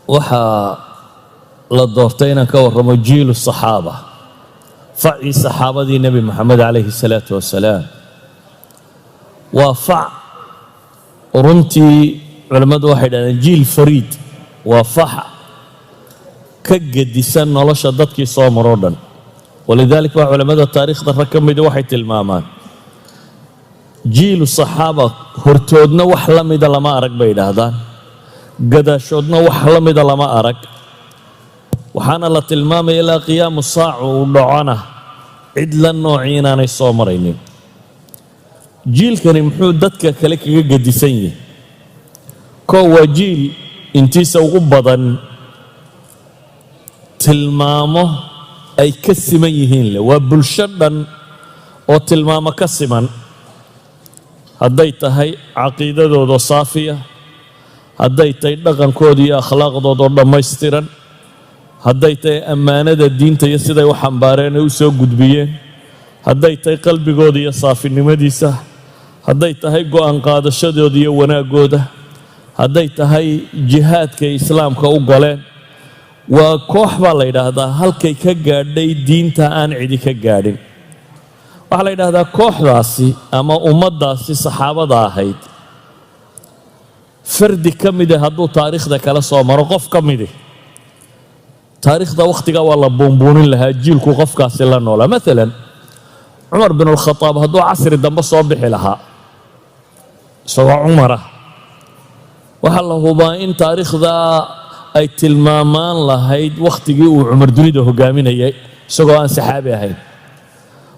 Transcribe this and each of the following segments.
waxaa la doortay inaan ka warramo jiilu saxaaba, facii saxaabadii nebi moxamed calayhi salaatu wasalaam. waa fac runtii culammadu waxay dhahdeen jiil fariid, waa fax ka gedisan nolosha dadkii soo maroo dhan. walidaalika waa culammada taariikhda rag ka mida waxay tilmaamaan jiilu saxaaba hortoodna wax la mida lama arag bay idhaahdaan, gadaashoodna wax la mida lama arag. waxaana la tilmaamaya ilaa qiyaamu saacu uu dhacona cid la noocii inaanay soo maraynin. jiilkani muxuu dadka kale kaga gedisan yahay? koo waa jiil intiisa ugu badan tilmaamo ay ka siman yihiin leh. waa bulsho dhan oo tilmaamo ka siman, hadday tahay caqiidadooda saafiya, hadday tahay dhaqankooda iyo akhlaaqdoodoo dhammaystiran, hadday tahay ammaanada diinta iyo siday u xambaareen ay u soo gudbiyeen, hadday tahay qalbigooda iyo saafinimadiisa, hadday tahay go'aan qaadashadooda iyo wanaaggooda, hadday tahay jihaadkay islaamka u galeen. waa koox baa la yidhaahdaa halkay ka gaadhay diinta aan cidi ka gaadhin. waxaa la yidhaahdaa kooxdaasi ama ummaddaasi saxaabada ahayd, fardi ka mida hadduu taariikhda kala soo maro, qof ka midi taariikhda wakhtigaa waa la buunbuunin lahaa jiilku qofkaasi la noolaa. maalan cumar bin alkhataab hadduu casri dambe soo bixi lahaa isagoo cumara, waxaa la hubaa in taariikhda ay tilmaamaan lahayd wakhtigii uu cumar dunida hogaaminayay isagoo aan saxaabi ahayn.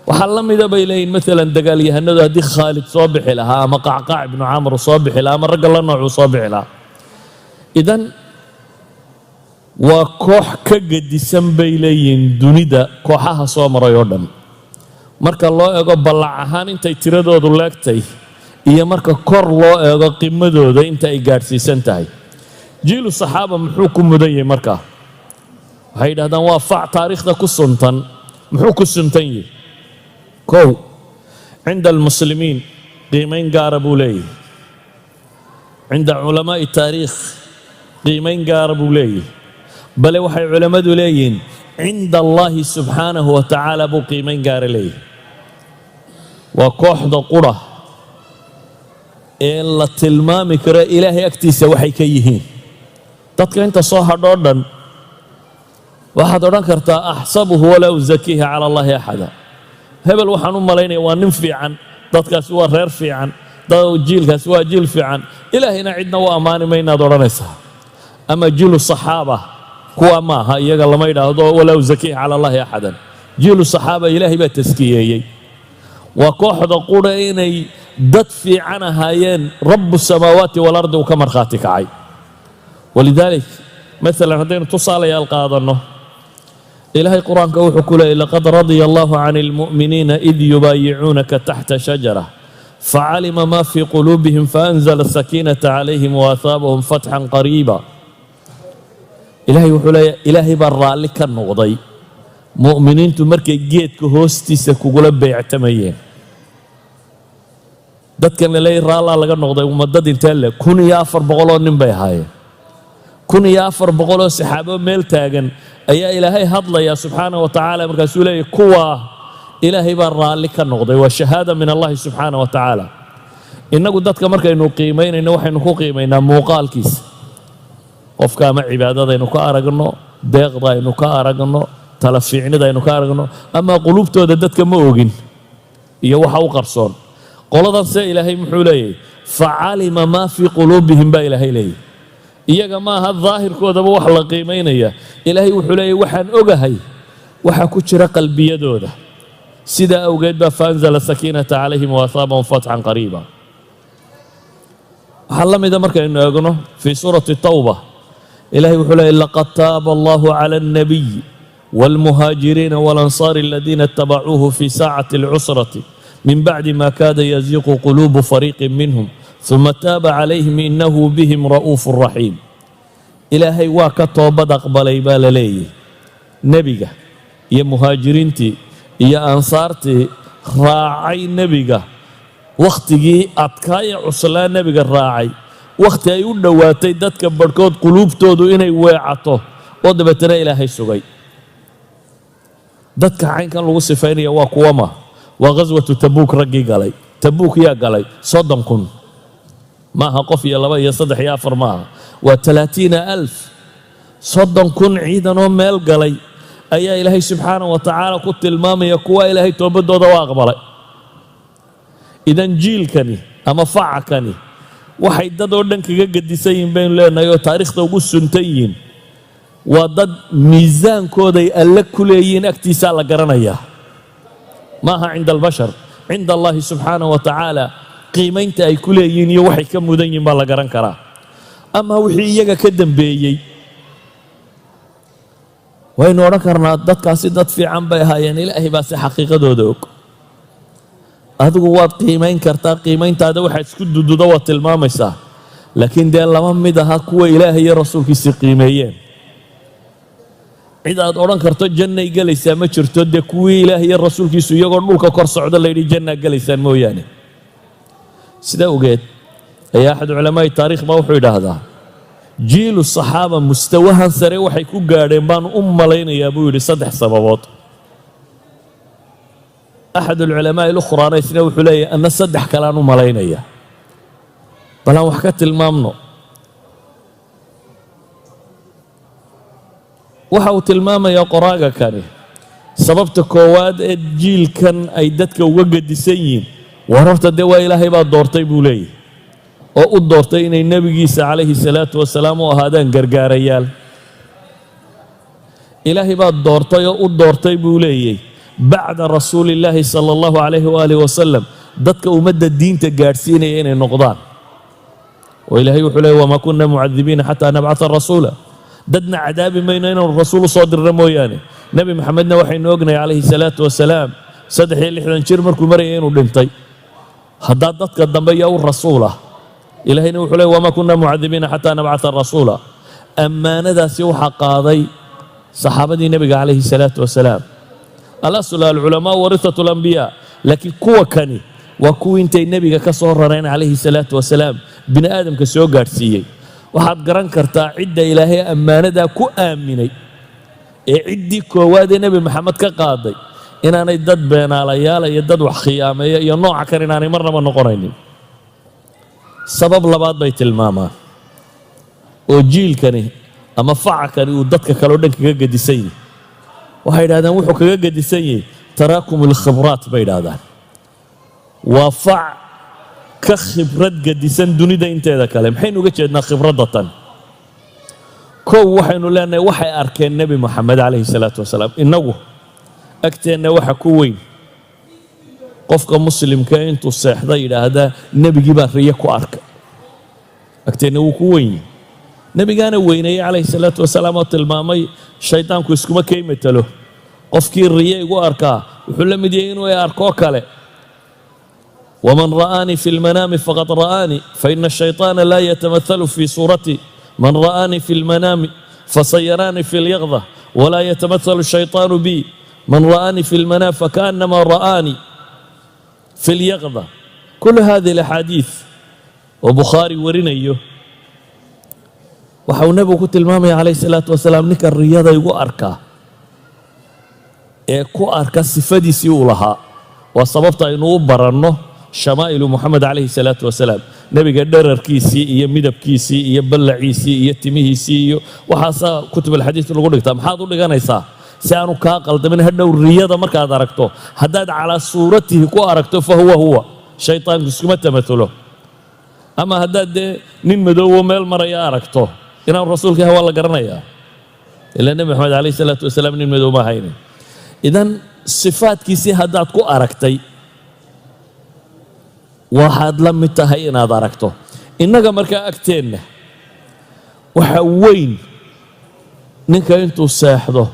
waxaa la mida bay leeyihin maalan dagaalyahanadu haddii khaalid soo bixi lahaa ama qacqaac ibnu camr soo bixi lahaa ama ragga la noocuu soo bixi lahaa. idan waa koox ka gedisan bay leeyihiin dunida kooxaha soo maray oo dhan, marka loo eego ballac ahaan intay tiradoodu leegtay iyo marka kor loo eego qimadooda inta ay gaadhsiisan tahay. jiilu saxaaba muxuu ku mudan yahay markaa? waxay yidhahdaan waa fac taariikhda ku suntan. muxuu ku suntan yahay? kow, cinda almuslimiin qiimayn gaara buu leeyahay, cinda culamaa'i taariikh qiimayn gaara buu leeyahay, bale waxay culammadu leeyihiin cinda allaahi subxaanahu wa tacaala buu qiimayn gaara leeyahay. waa kooxda qura ee la tilmaami karo ilaahay agtiisa waxay ka yihiin. dadka inta soo hadhoo dhan waxaad odhan kartaa axsabuhu walaa uzakiiha cala allaahi axada. hebel waxaan u malaynaya waa nin fiican, dadkaasi waa reer fiican, jiilkaasi waa jiil fiican, ilaahayna cidna u ammaani maynaad odhanaysaa. ama jiilu saxaaba kuwa maaha, iyaga lama yidhaahdo walaa uzakiiha cala allaahi axadan. jiilu saxaaba ilaahay baa taskiyeeyey. waa kooxda qura inay dad fiican ahaayeen rabu samaawaati walardi uu ka markhaati kacay. walidaalik maalan haddaynu tusaalayaal qaadanno, ilaahay qur-aanka wuxuu ku leeyay laqad radya allahu can almu'miniina id yubaayicuunaka taxta shajara facalima ma fii quluubihim faanzala sakiinata calayhim waahaabahum fatxan qariiba. ilaahay wuxuu leeyahay ilaahay baa raalli ka noqday mu'miniintu markay geedka hoostiisa kugula beectamayeen. dadkan la leeyahay raallaa laga noqday ummadad intee le 1400 oo nin bay ahaayeen. 1400 oo saxaabo meel taagan ayaa ilaahay hadlaya subxaanahu wa tacaala, markaasuu leeyahay kuwaa ilaahay baa raalli ka noqday. waa shahaada min allahi subxaanahu wa tacaala. innagu dadka markaynu qiimaynayno waxaynu ku qiimaynaa muuqaalkiisa, qofka ama cibaadadaynu ka aragno, deeqda aynu ka aragno, tala fiicnida aynu ka aragno, ama qulubtooda dadka ma ogin iyo waxa u qarsoon. qoladan se ilaahay muxuu leeyahay facalima maa fii quluubihim baa ilaahay leeyahay. iyaga maaha daahirkoodaba wax la qiimaynaya. ilaahay wuxuu leeyahay waxaan ogahay waxa ku jira qalbiyadooda. sidaa awgeed baa faanzala sakiinata calayhim waahaabahum fatxan qariiba. waxaa la mida markaynu eegno fii suurati tawba, ilaahay wuxuu leeyahy laqad taaba allahu cala alnabiy waalmuhaajiriina waalansaari aladiina itabacuuhu fii saacati alcusrati min bacdi ma kaada yaziiqu quluubu fariiqin minhum uma taaba calayhim inahu bihim ra'uufu raxiim. ilaahay waa ka toobad aqbalay baa la leeyahy nebiga iyo muhaajiriintii iyo ansaartii raacay nebiga wakhtigii adkaaya cuslaa nebiga raacay wakhti ay u dhowaatay dadka barhkood quluubtoodu inay weecato oo dabeetana ilaahay sugay. dadka caynkan lagu sifaynaya waa kuwama waa ghaswatu tabuuk raggii galay. tabuuk yaa galay 30,000 maaha qof iyo 2 iyo 3 iyo 4 maaha, waa 30,000. 30,000 ciidan oo meel galay ayaa ilaahay subxaanahu wa tacaala ku tilmaamaya kuwa ilaahay toobadooda waa aqbalay. idan jiilkani ama facakani waxay dad oo dhan kaga gedisan yihiin baynu leenahay oo taariikhda ugu suntan yihiin. waa dad miisaankooday alle ku leeyihiin agtiisaa la garanayaa, maaha cinda albashar, cinda allahi subxaanahu wa tacaala qiimaynta ay ku leeyihiin iyo waxay ka mudan yihiin baa la garan karaa. ama wixii iyaga ka dambeeyey waynu odhan karnaa dadkaasi dad fiican bay ahaayeen, ilaahay baa si xaqiiqadooda og. adigu waad qiimayn kartaa, qiimayntaada waxaad isku dududa waad tilmaamaysaa, laakiin dee lama mid aha kuwa ilaahay iyo rasuulkiisii qiimeeyeen. cid aad odhan karto jannay gelaysaa ma jirto, dee kuwii ilaahay iyo rasuulkiisu iyagoo dhulka kor socda layidhi jannaa gelaysaan mooyaane. sidaa ogeed ayaa axad culamaa'i taariikh baa wuxuu yidhaahdaa jiilu saxaaba mustawahan sare waxay ku gaadheen baan u malaynayaa buu yidhi 3 sababood. axad alculamaa'i lukhraana isna wuxuu leeyahay anna 3 kaleaan u malaynaya, bal aan wax ka tilmaamno. waxa uu tilmaamayaa qoraaga kani sababta koowaad ee jiilkan ay dadka uga gedisan yihiin war horta dee waa ilaahay baa doortay buu leeyahy oo u doortay inay nebigiisa calayhi salaatu wasalaam u ahaadaan gargaarayaal. ilaahay baa doortay oo u doortay buu leeyahy bacda rasuulillaahi sala allahu calayhi waalihi wasalam dadka ummadda diinta gaadhsiinaya inay noqdaan. oo ilaahay wuxuu leeyahy wamaa kunna mucadibiina xataa nabcata rasuula, dadna cadaabi mayno inaanu rasuul u soo dirna mooyaane. nebi maxamedna waxaynu ognahay calayhi salaatu wasalaam 63 jir markuu marayay inuu dhintay. haddaa dadka dambe yaa u rasuul ah, ilaahayna wuxuu leeyahy wamaa kunna mucadibiina xataa nabcata rasuula. ammaanadaasi waxaa qaaday saxaabadii nebiga calayhi salaatu wasalaam. alasl alculamaa warithatu alambiyaa, laakiin kuwa kani waa kuwii intay nebiga ka soo rareen calayhi salaatu wasalaam bini aadamka soo gaadhsiiyey. waxaad garan kartaa cidda ilaahay ammaanadaa ku aaminay ee ciddii koowaad ee nebi maxamed ka qaaday inaanay dad beenaalayaala iyo dad wax khiyaameeya iyo nooca kan inaanay marnaba noqonaynin. sabab labaad bay tilmaamaan oo jiilkani ama facakani uu dadka kaleo dhan kaga gedisan yahay. waxay yidhahdeen wuxuu kaga gedisan yahay taraakum alkhibraat bay yidhahdaan. waa fac ka khibrad gedisan dunida inteeda kale. maxaynu uga jeednaa khibradda tan? kow waxaynu leenahay waxay arkeen nebi moxamed calayhi salaatu wasalaam. innagu agteenna waxa ku weyn qofka muslimka intuu seexda yidhaahdaa nebigii baa riyo ku arka. agteenna wuu ku weyn yahay. nebigaana weyneeyey calayhi salaatu wasalaam oo tilmaamay shaydaanku iskuma kay matalo. qofkii riyo igu arkaa wuxuu la mid yahay inuu ay arkoo kale. ومن رآني في المنام فقد رآني فإن الشيطان لا يتمثل في صورتي من رآني في المنام فصيراني في اليقظة ولا يتمثل الشيطان بي من رآني في المنام فكأنما رآني في اليقظة. كل هذه الأحاديث وبخاري ورينيو waxau nabigu ku tilmaamaya calayhi salaatu wasalaam ninka riyada igu arkaa ee ku arka sifadiisii uu lahaa. waa sababta aynu u baranno shamaa'ilu moxamed calayhi salaatu wasalaam. nebiga dherarkiisii iyo midabkiisii iyo ballaciisii iyo timihiisii iyo waxaasaa kutub alxadiis lagu dhigtaa. maxaad u dhiganaysaa si aanu kaa qaldamin hadhow riyada markaad aragto haddaad calaa suuratihi ku aragto fa huwa shaytaanku iskuma tamatulo. ama haddaad dee nin madoobo meel maraya aragto inaan rasuulka yahay waa la garanayaa, ilaa nebi moxamed calayhi salaatu wasalaam nin madow ma ahaynin. idan sifaadkiisii haddaad ku aragtay waxaad la mid tahay inaad aragto. innaga markaa agteenna waxa weyn ninka intuu seexdo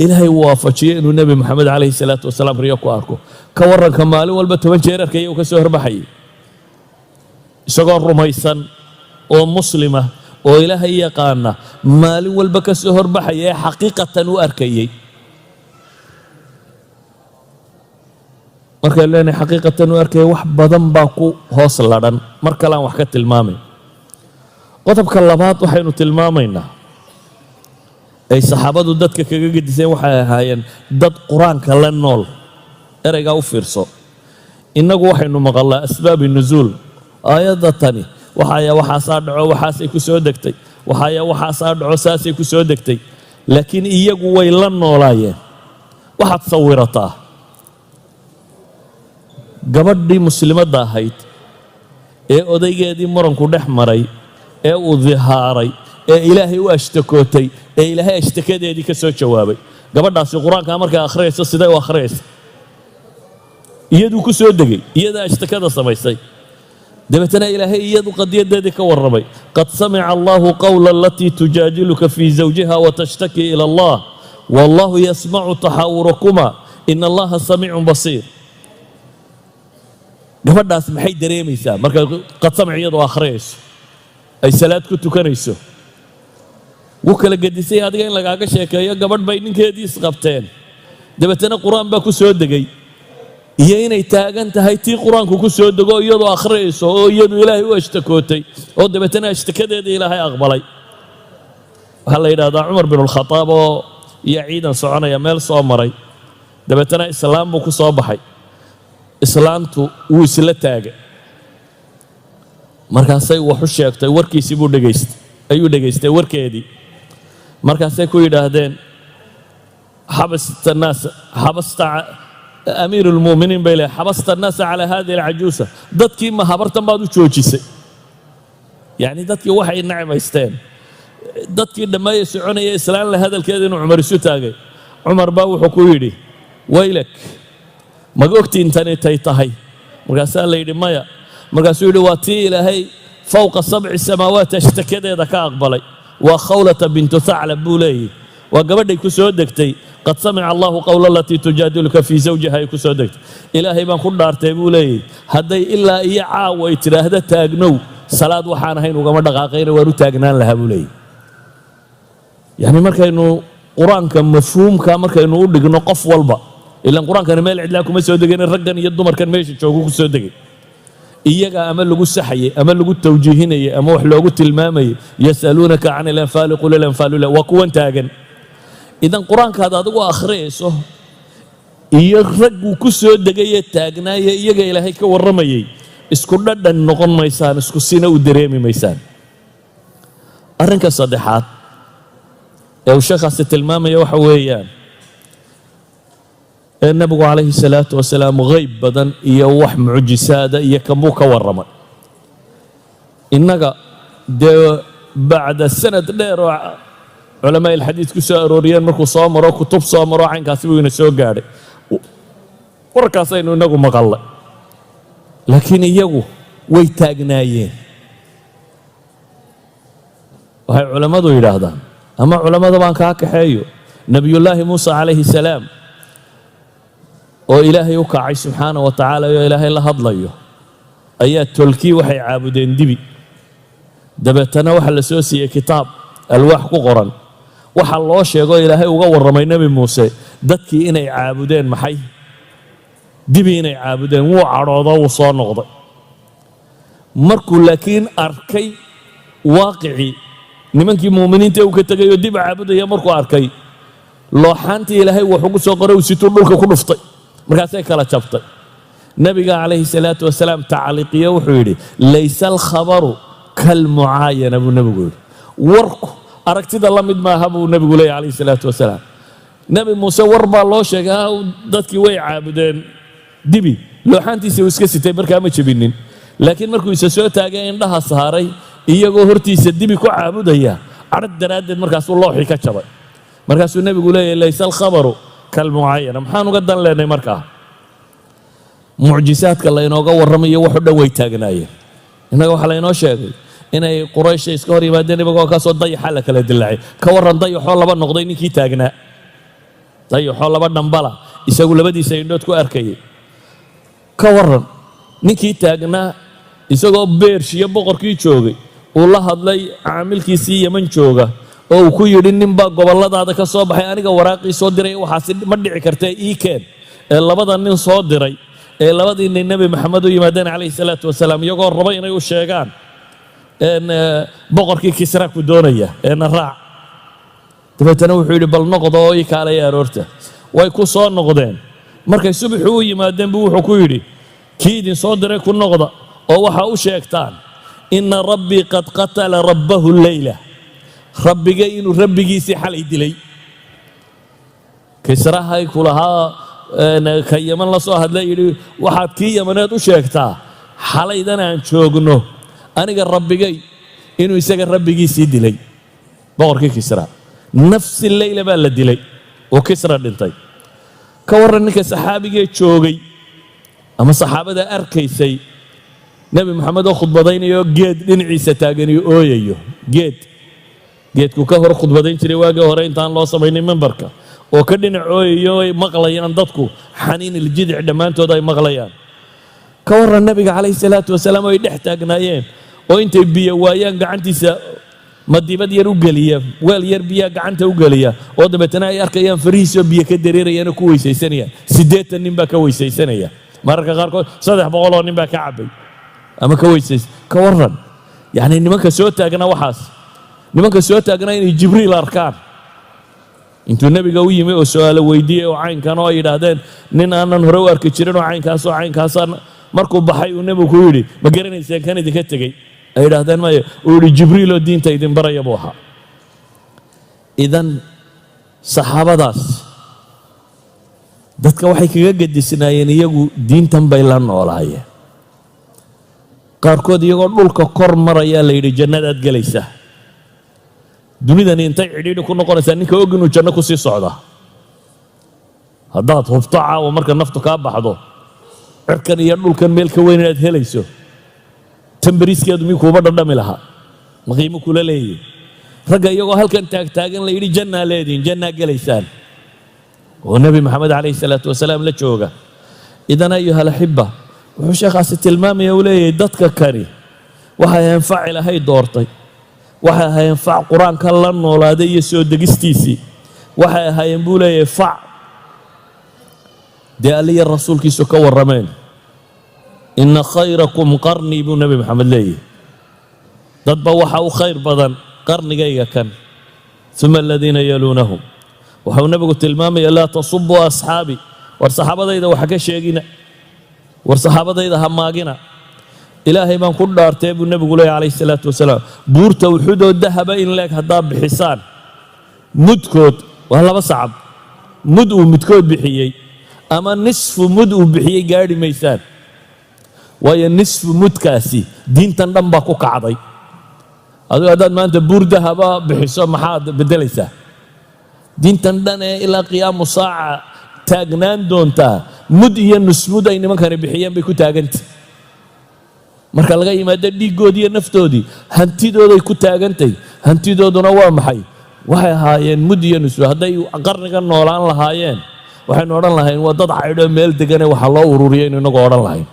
ilaahay uu waafajiyo inuu nebi moxamed calayhi salaatu wasalaam riyo ku arko. ka warranka maalin walba 10 jeer arkaya uu ka soo horbaxayay isagoo rumaysan oo muslima oo ilaahay yaqaana, maalin walba ka soo horbaxaya ee xaqiiqatan u arkayay. markaan leenahay xaqiiqatan u arkaya wax badan baa ku hoos ladhan. mar kale aan wax ka tilmaamay qodobka labaad waxaynu tilmaamaynaa ay saxaabadu dadka kaga gediseen waxay ahaayeen dad qur-aanka la nool. ereygaa u fiirso. innagu waxaynu maqalnaa asbaabi nusuul. aayadda tani waxaasaa dhaco waxaasay ku soo degtay, waxaasaa dhaco saasay ku soo degtay. laakiin iyagu way la noolaayeen. waxaad sawirataa gabadhii muslimadda ahayd ee odaygeedii muranku dhex maray ee uu dihaaray ee ilaahay u ashtakootay ee ilaahay ashtakadeedii ka soo jawaabay. gabadhaasi qur-aankaa markay akhriyayso siday u akhriyaysa? iyaduu ku soo degay, iyadaa ashtakada samaysay. dabeetana ilaahay iyadu qadiyadeedii ka warramay. qad samica allahu qawla alatii tujaadiluka fii zawjiha watashtaki ila allah wallahu yasmacu taxaawurakuma ina allaha samiicun basiir. gabadhaas maxay dareemaysaa markay qad samic iyadu akhriyayso ay salaad ku tukanayso? wuu kala gedisay adiga in lagaaga sheekeeyo gabadh bay ninkeedii isqabteen, dabeetana qur-aan baa ku soo degay, iyo inay taagan tahay tii qur-aanku ku soo dego iyadu akhriyayso oo iyadu ilaahay u ashtakootay oo dabeetana ashtakadeedii ilaahay aqbalay. waxaa la yidhahdaa cumar bin alkhataab oo iyo ciidan soconaya meel soo maray, dabeetana islaam buu ku soo baxay. islaantu wuu isla taagay, markaasay waxu sheegtay, warkiisii buu ayuu dhegaystay warkeedii. markaasay ku yidhaahdeen xabasta amiir ulmu'miniin bay leehay xabasta annaasa calaa hadihi alcajuusa. dadkii ma habartan baad u joojisay? yacni dadkii waxay necmaysteen. dadkii dhammeeye soconaya islaan la hadalkeeda inuu cumar isu taagay. cumar baa wuxuu ku yidhi waylak, maga ogtiin tani tay tahay? markaasaa la yidhi maya. markaasuu yidhi waa tii ilaahay fowqa sabci samaawaat ashtakadeeda ka aqbalay. waa khawlata bintu thaclab buu leeyahy. waa gabadhay ku soo degtay qad samica allahu qawla alatii tujaadiluka fii zawjiha ay ku soo degtay. ilaahay baan ku dhaartay buu leeyahy hadday ilaa iyo caawa ay tidhaahda taagnow salaad waxaan ahayn ugama dhaqaaqayna waan u taagnaan lahaa buu leeyahy. yacni markaynu qur-aanka mafhuumka markaynu u dhigno qof walba, ilaan qur-aankani meel cidlaa kuma soo degayn, raggan iyo dumarkan meesha joogu ku soo degay. iyaga ama lagu saxayay ama lagu tawjiihinayay ama wax loogu tilmaamayay. yasaluunaka can ilanfaali qul ilanfaalu lah. waa kuwan taagan. idan qur-aankaad adigu akhriyayso iyo ragguu ku soo degayee taagnaaye iyaga ilaahay ka warramayay isku dhadhan noqon maysaan, isku sina u dareemi maysaan. arrinka saddexaad ee uu sheekhaasi tilmaamaya waxa weeyaan ee nabigu calayhi salaatu wasalaam hayb badan iyo wax mucjisaada iyo kanbuu ka warramay. innaga dee bacda sanad dheer oo culamaa ilxadiid ku soo arooriyeen markuu soo maro kutub soo maro caynkaasi buu ina soo gaadhay. warkaasaynu innagu maqallay, laakiin iyagu way taagnaayeen. waxay culammadu yidhaahdaan, ama culammada baan kaa kaxeeyo, nebiyullaahi muusa calayhi salaam oo ilaahay u kacay subxaana wa tacaala oo ilaahay la hadlayo ayaa tolkii waxay caabudeen dibi. dabeetana waxaa la soo siiyey kitaab alwaax ku qoran. waxaa loo sheego ilaahay uga warramay nebi muuse dadkii inay caabudeen maxay? dibi inay caabudeen. wuu cadhoodo wuu soo noqday. markuu laakiin arkay waaqicii nimankii muuminiinta uu ka tegayoo dib caabudaya markuu arkay, looxaantii ilaahay wax ugu soo qoray uu situu dhulka ku dhuftay. markaasay kala jabtay. nabiga calayhi salaatu wasalaam tacliiqiyo wuxuu yidhi laysa alkhabaru kalmucaayana buu nebigu yidhi. warku aragtida la mid maaha buu nebigu leeyahy calayhi salaatu wasalaam. nebi muuse war baa loo sheegay dadkii way caabudeen dibi, looxaantiisa uu iska sitay markaa ma jebinin. laakiin markuu isa soo taagay indhaha saaray iyagoo hortiisa dibi ku caabudaya, cadhag daraaddeed markaasuu looxii ka jabay. markaasuu nebigu leeyahy laysa alkhabaru kalmucaayana. maxaan uga dan leenay markaa? mucjisaadka laynooga warramayo waxu dhan way taagnaayeen. innaga waxaa laynoo sheegay inay quraysha iska hor yimaadeen ibagoo kaasoo dayaxa la kala dilaacay. ka warran dayaxoo laba noqday ninkii taagnaa, dayaxoo laba dhambala isagu labadiisa indhood ku arkayay. ka warran ninkii taagnaa isagoo beershiyo boqorkii joogay uu la hadlay caamilkiisii yeman jooga oo uu ku yidhi ninbaa gobolladaada ka soo baxay, aniga waraaqii soo diray, waxaasi ma dhici kartee ii keen. ee labada nin soo diray ee labadii nin nebi maxamed u yimaadeen calayhi salaatu wasalaam iyagoo raba inay u sheegaan boqorkii kisra ku doonaya raac dabeetana wuxuu yidhi bal noqdo oo ii kaalaya aroorta way ku soo noqdeen markay subaxii u yimaadeen buu wuxuu ku yidhi kii idin soo diray ku noqda oo waxa u sheegtaan inna rabbii qad qatala rabbahu leyla rabbigay inuu rabbigiisii xalay dilay kisrahay ku lahaa ka yaman la soo hadlay yidhi waxaad kii yamaneed u sheegtaa xalaydan aan joogno aniga rabbigay inuu isaga rabbigiisii dilay boqorkii kisra nafsi leyla baa la dilay oo kisra dhintay ka warran ninka saxaabigee joogay ama saxaabada arkaysay nebi moxamed oo khudbadaynayo geed dhinaciisa taaganiyo ooyayo geedku ka hor khudbadayn jiray waagii hore intaan loo samaynin mimbarka oo ka dhinac ooyayo ay maqlayaan dadku xaniin iljidic dhammaantood ay maqlayaan ka warran nebiga calayhi salaatu wasalaam ay dhex taagnaayeen oo intay biyo waayaan gacantiisa madibad yar u geliya weel yar biyaa gacanta u geliya oo dabeetana ay arkayaan farihiisoo biyo ka dareerayana ku weysaysanayaan 80 nin baa ka weysaysanaya mararka qaarkood 300 oo nin baa ka cabay ama ka weysays ka warran yacni nimanka soo taagna waxaas nimanka soo taagna inay jibriil arkaan intuu nebiga u yimi oo su'aalo weydiiyey oo caynkan oo ay yidhaahdeen nin aanan hore u arki jirin oo caynkaasaan markuu baxay uu nebigu ku yidhi ma garanayseen kan idinka tegey ay yidhaahdeen maya uu yidhi jibriiloo diinta idin baraya buu ahaa idan saxaabadaas dadka waxay kaga gedisnaayeen iyagu diintan bay la noolaayeen qaarkood iyagoo dhulka kor marayaa la yidhi jannadaad gelaysaa dunidani intay cidhiidhi ku noqonaysaa ninka og inuu janno ku sii socda haddaad hubto caawa marka naftu kaa baxdo cirkan iyo dhulkan meel ka weyn inaad helayso tambariiskeedu mii kuuba dhadhami lahaa ma qiimo kula leeyihin ragga iyagoo halkan taagtaagan la yidhi jannaa leedihin jannaa gelaysaan oo nebi maxamed calayhi salaatu wasalaam la jooga idan ayuha alaxiba wuxuu sheekhaasi tilmaamaya uu leeyahay dadka kani waxay ahayn fac ilaahay doortay waxay ahaayeen fac qur-aanka la noolaaday iyo soo degistiisii waxay ahaayeen buu leeyahay fac dee alliya rasuulkiisu ka warrameen inna khayrakum qarnii buu nebi maxamed leeyahay dadba waxa u khayr badan qarnigayga kan uma aladiina yaluunahum waxuu nebigu tilmaamaya laa tasubuu asxaabi war saxaabadayda waxa ka sheegina war saxaabadayda ha maagina ilaahay baan ku dhaartee buu nebigu leeyahy calayhi salaatu wasalaam buurta uxudoo dahaba in leeg haddaa bixisaan mudkood waa 2 sacab mud uu midkood bixiyey ama nisfu mud uu bixiyey gaadhi maysaan waayo nisfu mudkaasi diintan dhan baa ku kacday adigu haddaad maanta buur dahaba bixiso maxaad beddelaysaa diintan dhan ee ilaa qiyaamu saaca taagnaan doontaa mud iyo nusmud ay nimankani bixiyeen bay ku taagantay marka laga yimaado dhiiggoodii iyo naftoodii hantidooday ku taagantay hantidooduna waa maxay waxay ahaayeen mud iyo nusmud hadday qarniga noolaan lahaayeen waxaynu odhan lahayn waa dad caydhoo meel degane waxa loo ururiyaynu inagoo odhan lahayn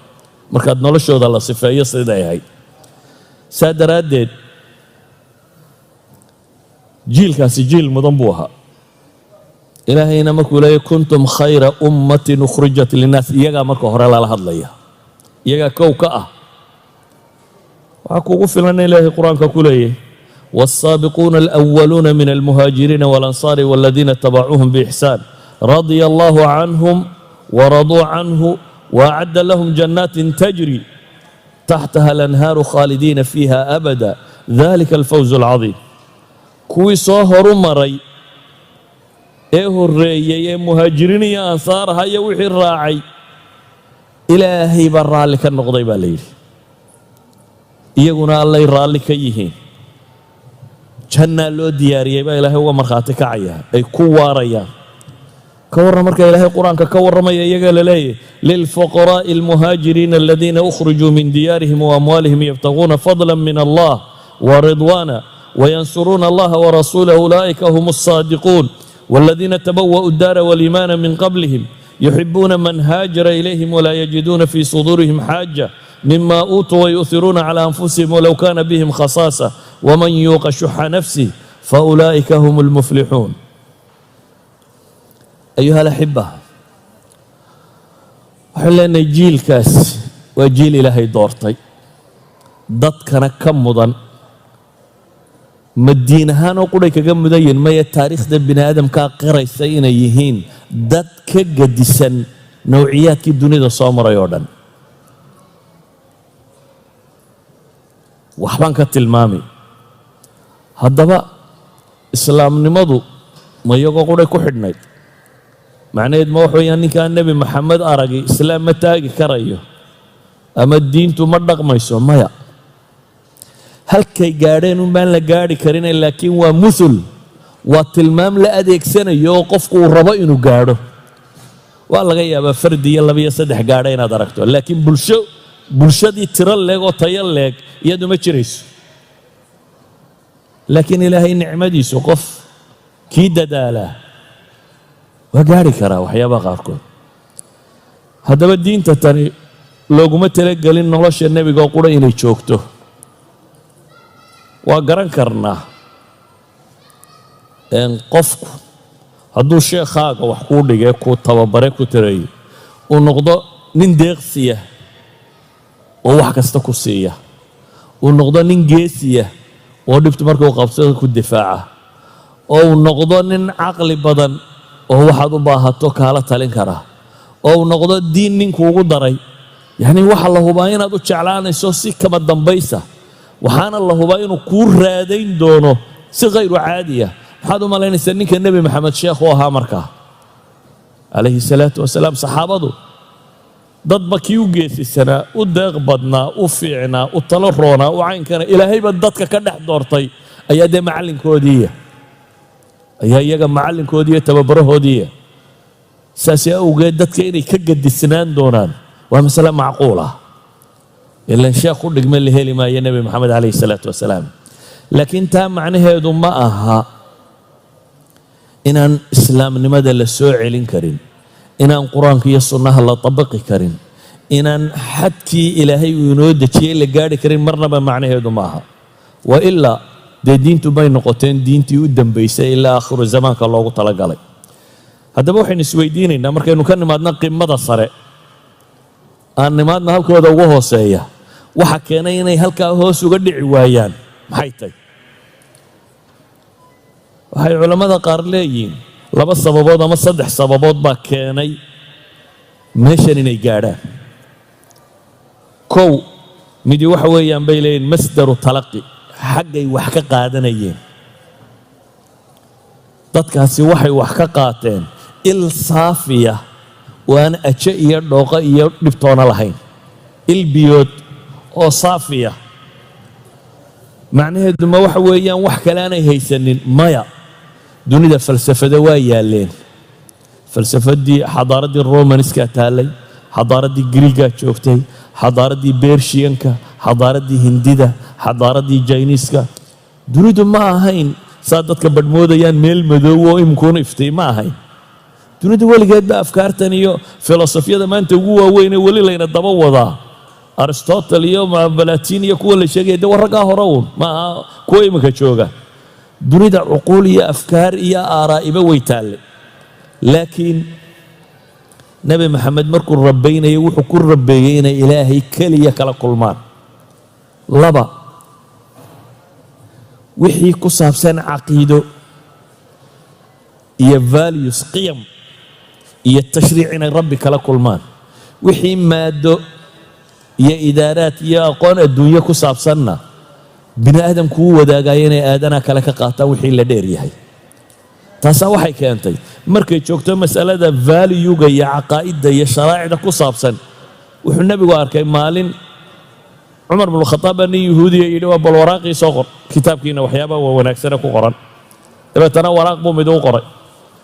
markaad noloshooda la sifeeyo siday ahayd saa daraaddeed jiilkaasi jiil mudan buu ahaa ilaahayna markuu leeyahy kuntum khayra ummatin ukhrijat linnaas iyagaa marka hore lala hadlaya iyagaa kow ka ah waxaa kuugu filan ilaahay qur-aanka ku leeyahy والسابقون الأولون من المهاجرين والأنصار والذين تبعوهم بإحسان رضي الله عنهم ورضوا عنه وأعد لهم جنات تجري تحتها الأنهار خالدين فيها أبدا ذلك الفوز العظيم كوي صهر مري الرئي مهاجرين يا أنصار هيا وحي الراعي إلهي برا لك النقضي بالليل يقول الله يرى لك يهين جنة لو ديارية با إلهي هو مرخاتي كعيا أي كواريا كورنا مركا إلهي القرآن كورنا يقال لي للفقراء المهاجرين الذين أخرجوا من ديارهم وأموالهم يبتغون فضلا من الله ورضوانا وينصرون الله ورسوله أولئك هم الصادقون والذين تبوأوا الدار والإيمان من قبلهم يحبون من هاجر إليهم ولا يجدون في صدورهم حاجة مما أوتوا ويؤثرون على أنفسهم ولو كان بهم خصاصة ومن يوق شح نفسه فأولئك هم المفلحون أيها الأحبة حلنا جيل كاس وجيل إلهي دورتي ضد كان كم مضن مدين هانو قولي كجم مدين ما التاريخ ده بني آدم كقري سينا يهين دات كجدسن نوعيات الدنيا ده صامرة يوردن وحبان كتلمامي هذا بقى إسلام نمضو ما يقول قولي كحدناي معناه ما هو يعني كان النبي محمد أرجي إسلام متاجي كريه أما الدين تمرق ما يسوى ما هل كي جارين ومن لجاري كرين لكن ومثل وتلمام لأديك سنة يوقف وربعينه جاره والله جاي بفردي يلا بيصدح جارين أدركته لكن بلشة دي ترى لك وطيال لك يدو ما تشريس لكن إلهي النعمة دي سقف كيد داله وجاري كرا وحيا بقاركم هذا بالدين تتري لو قمت لك قال إن الله النبي قال قرأ إني شوكته وقرن كرنا إن قفك هذا الشيء خاق وحكور لي كو تبارك تري ونقضى نندقسيه ووحكستكو سيه ونقضى ننجسيه ودفت مركو قبصتك الدفاع أو نقضى نن عقل بدن oo waxaad u baahato kala talin kara oo noqdo diin ninku ugu daray yani waxa la hubaa inaad u jeclaanayso si kama dambaysa waxaana la hubaa inuu ku raadayn doono si غير caadiya waxaad u malaynaysaa ninka nabi maxamed sheekh oo ahaa markaa alayhi salaatu wasalaam saxaabadu dad bakii u geesisanaa u deeq badnaa u fiicnaa u talo roonaa u caynkana ilaahayba dadka ka dhex doortay ayaa dee macalinkoodii ayaa iyaga macalinkoodii tababarahoodii saasi awgeed dadka inay ka gadisnaan doonaan waa mas'ala macquula ila sheekhu dhigmay la heli maayo nabi maxamed alayhi salaatu wasalaam laakiin taa macnaheedu ma aha inaan islaamnimada la soo celin karin inaan quraanka iyo sunnaha la tabaqi karin inaan xadkii ilaahay uu inoo dejiyay la gaari karin marnaba macnaheedu ma aha wa illa dee diintu bay noqoteen diintii u dambaysay ilaa aakhiru zamaanka loogu talagalay haddaba waxaynu isweydiinaynaa markaynu ka nimaadna qimada sare aan nimaadna halkooda ugu hooseeya waxa keenay inay halkaa hoos uga dhici waayaan maxay tahay waxay culamada qaar leeyihiin laba sababood ama saddex sababood baa keenay meeshan inay gaadhaan kow midi waxa weeyaan bay leeyihiin masdaru talaqi xaggay wax ka qaadanayeen dadkaasi waxay wax ka qaateen il saafiya waan aje iyo dhooqa iyo dhibtoona lahayn il biyood oo saafiya macnaheedu ma waxa weeyaan wax kale aanay haysanin maya dunida falsafada waa yaaleen falsafadii xadaaradii romanska taalay xadaaradii griiga joogtay xadaaradii bershiyanka xadaaradii hindida xadaaradii jayniska dunidu ma ahayn saa dadka badhmoodayaan meel madow oo imkuuna iftay ma ahayn dunidu weligeed ba afkaartan iyo filosofiyada maanta ugu waaweyn ee weli layna daba wadaa aristotle iyo balatin iyo kuwa la sheegay dee warragaa hore uun ma aha kuwa iminka jooga dunida cuquul iyo afkaar iyo aaraa'iba way taalle laakiin nabi maxamed markuu rabbaynayay wuxuu ku rabbeeyey inay ilaahay keliya kala kulmaan laba wixii ku saabsan caqiido iyo values qiyam iyo tashriic inay rabbi kala kulmaan wixii maado iyo idaaraad iyo aqoon adduunyo ku saabsanna bini aadamku u wadaagaya inay aadana kale ka qaataan wixii la dheer yahay taasaa waxay keentay markay joogto mas'alada valuega iyo caqaa'idda iyo sharaa'icda ku saabsan wuxuu nebigu arkay maalin cumar bnu khataab nin yahuudiya yidhi waa bal waraaqii soo qor kitaabkiina waxyaabaha waa wanaagsane ku qoran dabeetana waraaq buu mid u qoray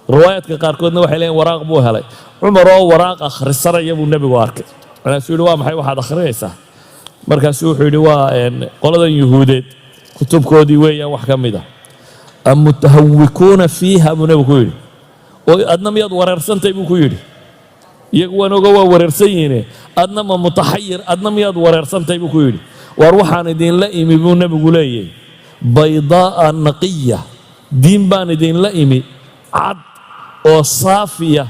riwaayaadka qaarkoodna waxay leeyihin waraaq buu helay cumar oo waraaq akhrisanaya buu nebigu arkay markaasuu yidhi waa maxay waxaad akhrinaysaa markaasuu wuxuu yidhi waa qoladan yuhuudeed kutubkoodii weeyaan wax ka mid ah amutahawikuuna fiiha buu nebigu ku yidhi oo adna miyaad wareersantay buu ku yidhi iyagu waan oga waa wareersan yihiine adna ma mutaxayir adna miyaad wareersantay buu ku yidhi waar waxaan idinla imi buu nebigu leeyahay baydaa'a naqiya diin baan idinla imi cad oo saafiya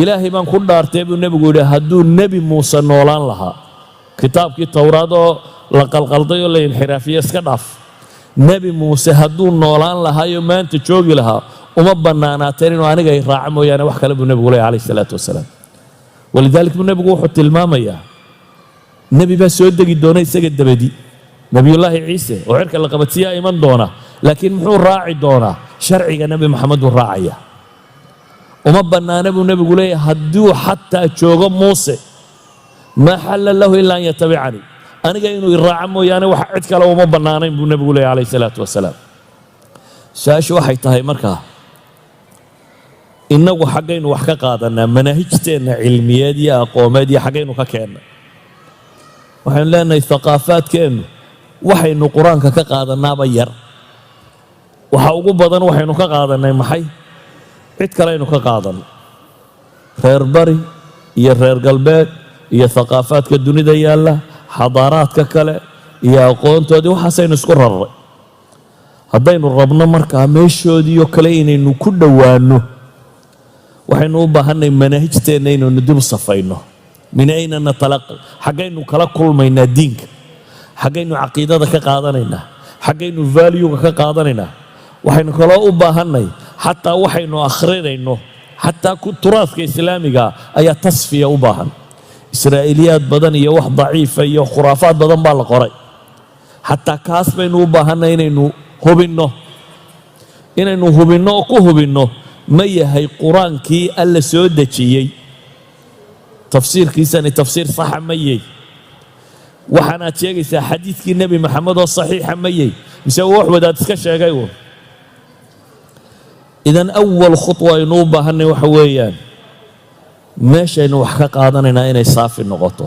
ilaahay baan ku dhaartay buu nebigu yidhi hadduu nebi muuse noolaan lahaa kitaabkii towraad oo la qalqalday oo la inxiraafiye iska dhaaf nebi muuse hadduu noolaan lahaayo maanta joogi lahaa uma bannaanaateen inuu aniga ay raaca mooyaane wax kale buu nebigu leeyahay calayhi salaatu wasalaam walidaalika buu nebigu wuxuu tilmaamayaa nebi baa soo degi doona isaga dabadii nebiyullaahi ciise oo cirka la qabadsiiyaa iman doona laakiin muxuu raaci doonaa sharciga nebi maxamed buu raacaya uma bannaana buu nebigu leeyahay hadduu xataa joogo muuse maa xalla lahu ilaa an yatabicanii aniga inuu iraaca mooyaane wax cid kale uma bannaanayn buu nebigu leeyahay calayhi salaatu wasalaam su-aashu waxay tahay markaa innagu xaggaynu wax ka qaadanaa manaahijteenna cilmiyeed iyo aqoomeed iyo xaggaynu ka keennay waxaynu leenahay thaqaafaadkeennu waxaynu qur-aanka ka qaadanaaba yar waxa ugu badan waxaynu ka qaadannay maxay cid kaleaynu ka qaadanay reer bari iyo reer galbeed iyo thaqaafaadka dunida yaalla xadaaraadka kale iyo aqoontoodii waxaasaynu isku rarray haddaynu rabno markaa meeshoodiioo kale inaynu ku dhowaanno waxaynu u baahanay manaahijteenna inaynu dib u safayno min ayna natalaqi xaggaynu kala kulmaynaa diinka xaggaynu caqiidada ka qaadanaynaa xaggaynu valuega ka qaadanaynaa waxaynu kaloo u baahannay xataa waxaynu akhrinayno xataa turaadka islaamiga ayaa tasfiya u baahan israa'iiliyaad badan iyo wax daciifa iyo khuraafaad badan baa la qoray xataa kaas baynu u baahannay inaynu hubinno oo ku hubinno ma yahay qur-aankii alla soo dejiyey tafsiirkiisani tafsiir saxa ma yahay waxaanaad sheegaysaa xadiidkii nebi maxamed oo saxiixa ma yahay mise wax wadaad iska sheegay uun idan awal khutwa aynu u baahannay waxa weeyaan meeshaynu wax ka qaadanaynaa inay saafi noqoto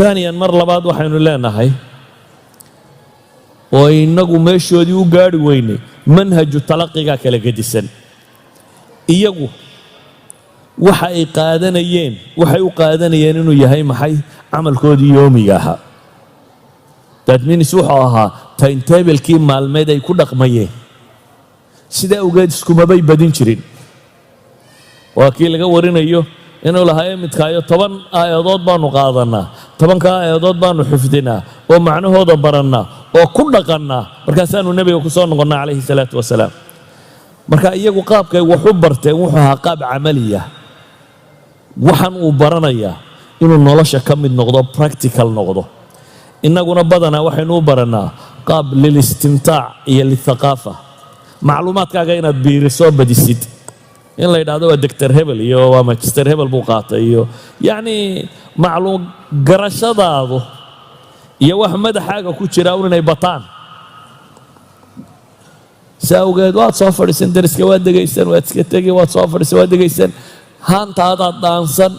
aaniyan mar labaad waxaynu leenahay oo innagu meeshoodii u gaari weynay manhaju talaqigaa kala gedisan iyagu waxa ay qaadanayeen waxay u qaadanayeen inuu yahay maxay camalkoodii yoomiga ahaa that means wuxuu ahaa timetablekii maalmeed ay ku dhaqmayeen sidaa awgeed iskumabay badin jirin waa kii laga warinayo inuu lahaa midkaayo 10 aayadood baanu qaadanaa 10ka aayadood baanu xifdinaa oo macnahooda barannaa oo ku dhaqannaa markaasaanu nebiga ku soo noqonnaa calayhi salaatu wasalaam marka iyagu qaabkay wax u barteen wuxuu ahaa qaab camaliya waxaan uu baranayaa inuu nolosha ka mid noqdo practical noqdo innaguna badanaa waxaynu u barannaa qaab lilistimtaac iyo lithaqaafa macluumaadkaaga inaad biiriso badisid in la yidhaahdo waa doctor hebel iyo waa magister hebel buu qaatay iyo yacnii garashadaadu iyo wax madaxaaga ku jira un inay bataan saa awgeed waad soo fadhiisan dariska waad degaysan waad iska tegi waad soo fadhiisan waad degaysan haantaadaad dhaansan